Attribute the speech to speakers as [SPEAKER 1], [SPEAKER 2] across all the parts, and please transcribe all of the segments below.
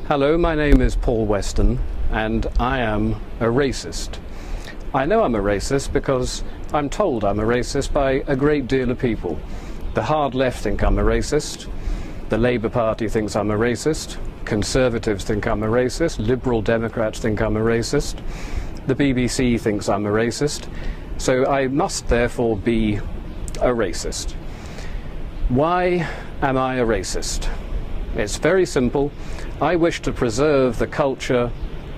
[SPEAKER 1] Hello, my name is Paul Weston, and I am a racist. I know I'm a racist because I'm told I'm a racist by a great deal of people. The hard left think I'm a racist, the Labour Party thinks I'm a racist, Conservatives think I'm a racist, Liberal Democrats think I'm a racist, the BBC thinks I'm a racist, so I must therefore be a racist. Why am I a racist? It's very simple. I wish to preserve the culture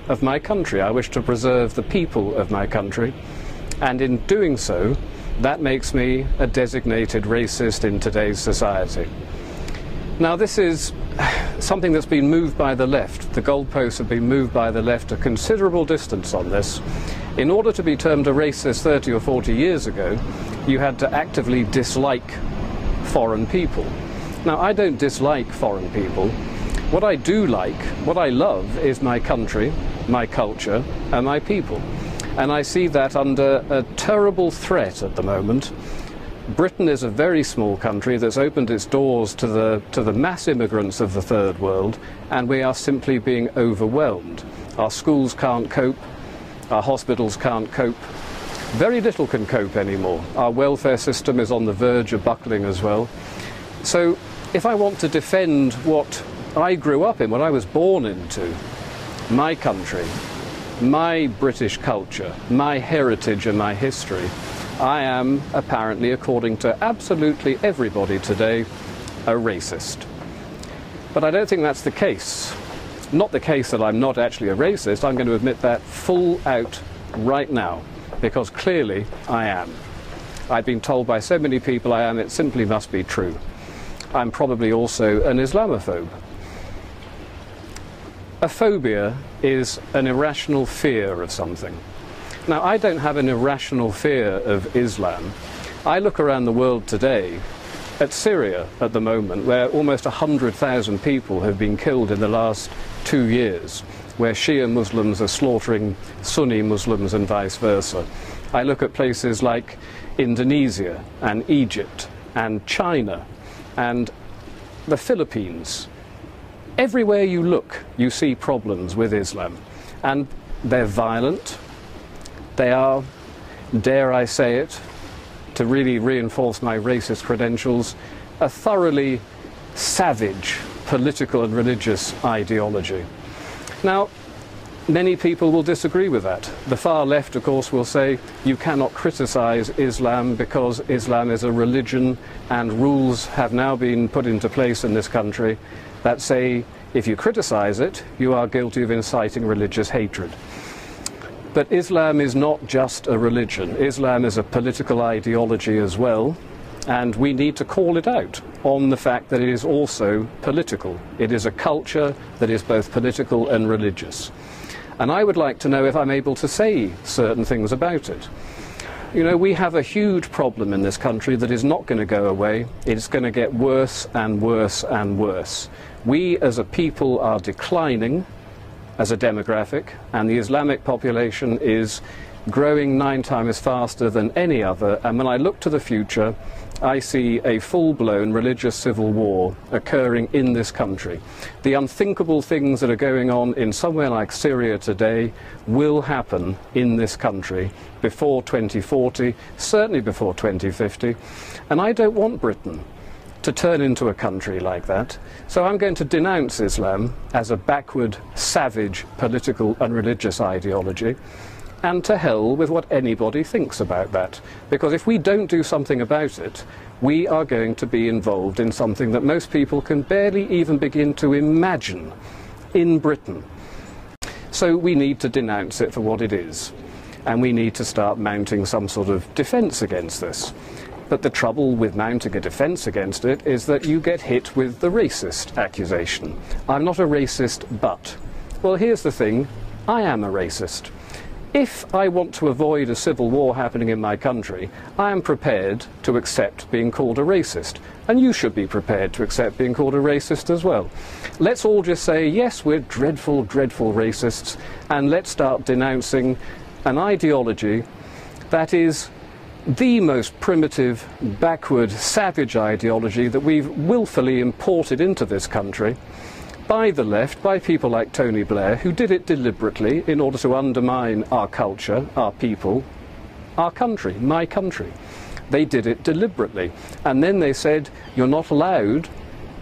[SPEAKER 1] of my country. I wish to preserve the people of my country. And in doing so, that makes me a designated racist in today's society. Now, this is something that's been moved by the left. The goalposts have been moved by the left a considerable distance on this. In order to be termed a racist 30 or 40 years ago, you had to actively dislike foreign people. Now, I don't dislike foreign people. What I do like, what I love, is my country, my culture, and my people. And I see that under a terrible threat at the moment. Britain is a very small country that's opened its doors to the mass immigrants of the third world, and we are simply being overwhelmed. Our schools can't cope, our hospitals can't cope. Very little can cope anymore. Our welfare system is on the verge of buckling as well. So if I want to defend what I grew up in, what I was born into, my country, my British culture, my heritage and my history, I am apparently, according to absolutely everybody today, a racist. But I don't think that's the case. Not the case that I'm not actually a racist. I'm going to admit that full out right now, because clearly I am. I've been told by so many people I am, it simply must be true. I'm probably also an Islamophobe. A phobia is an irrational fear of something. Now, I don't have an irrational fear of Islam. I look around the world today at Syria at the moment, where almost 100,000 people have been killed in the last 2 years, where Shia Muslims are slaughtering Sunni Muslims and vice versa. I look at places like Indonesia and Egypt and China and the Philippines. Everywhere you look, you see problems with Islam. And they're violent. They are, dare I say it, to really reinforce my racist credentials, a thoroughly savage political and religious ideology. Now, many people will disagree with that. The far left, of course, will say you cannot criticize Islam because Islam is a religion, and rules have now been put into place in this country that say if you criticize it, you are guilty of inciting religious hatred. But Islam is not just a religion. Islam is a political ideology as well, and we need to call it out on the fact that it is also political. It is a culture that is both political and religious. And I would like to know if I'm able to say certain things about it. You know, we have a huge problem in this country that is not going to go away. It's going to get worse and worse and worse. We as a people are declining as a demographic, and the Islamic population is growing 9 times faster than any other. And when I look to the future, I see a full-blown religious civil war occurring in this country. The unthinkable things that are going on in somewhere like Syria today will happen in this country before 2040, certainly before 2050. And I don't want Britain to turn into a country like that. So I'm going to denounce Islam as a backward, savage political and religious ideology. And to hell with what anybody thinks about that. Because if we don't do something about it, we are going to be involved in something that most people can barely even begin to imagine in Britain. So we need to denounce it for what it is. And we need to start mounting some sort of defence against this. But the trouble with mounting a defence against it is that you get hit with the racist accusation. I'm not a racist, but. Well, here's the thing. I am a racist. If I want to avoid a civil war happening in my country, I am prepared to accept being called a racist. And you should be prepared to accept being called a racist as well. Let's all just say, yes, we're dreadful, dreadful racists, and let's start denouncing an ideology that is the most primitive, backward, savage ideology that we've willfully imported into this country. by the left, by people like Tony Blair, who did it deliberately in order to undermine our culture, our people, our country, my country. They did it deliberately. And then they said, you're not allowed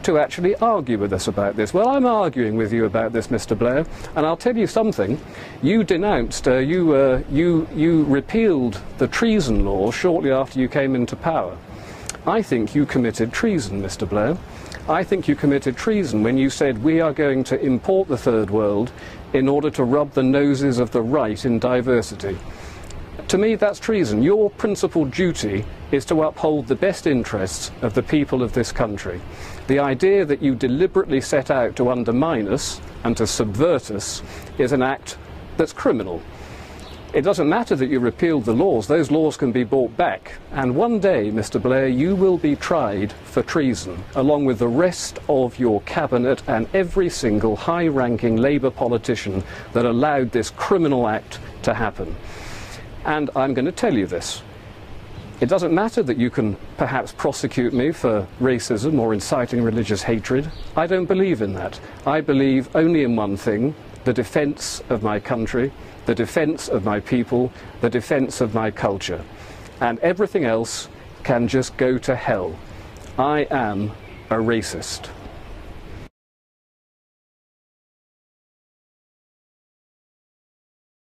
[SPEAKER 1] to actually argue with us about this. Well, I'm arguing with you about this, Mr. Blair, and I'll tell you something. You denounced, you repealed the treason law shortly after you came into power. I think you committed treason, Mr. Blair. I think you committed treason when you said we are going to import the third world in order to rub the noses of the right in diversity. To me, that's treason. Your principal duty is to uphold the best interests of the people of this country. The idea that you deliberately set out to undermine us and to subvert us is an act that's criminal. It doesn't matter that you repealed the laws. Those laws can be brought back. And one day, Mr. Blair, you will be tried for treason, along with the rest of your cabinet and every single high-ranking Labour politician that allowed this criminal act to happen. And I'm going to tell you this. It doesn't matter that you can perhaps prosecute me for racism or inciting religious hatred. I don't believe in that. I believe only in one thing: the defence of my country, the defence of my people, the defence of my culture. And everything else can just go to hell. I am a racist.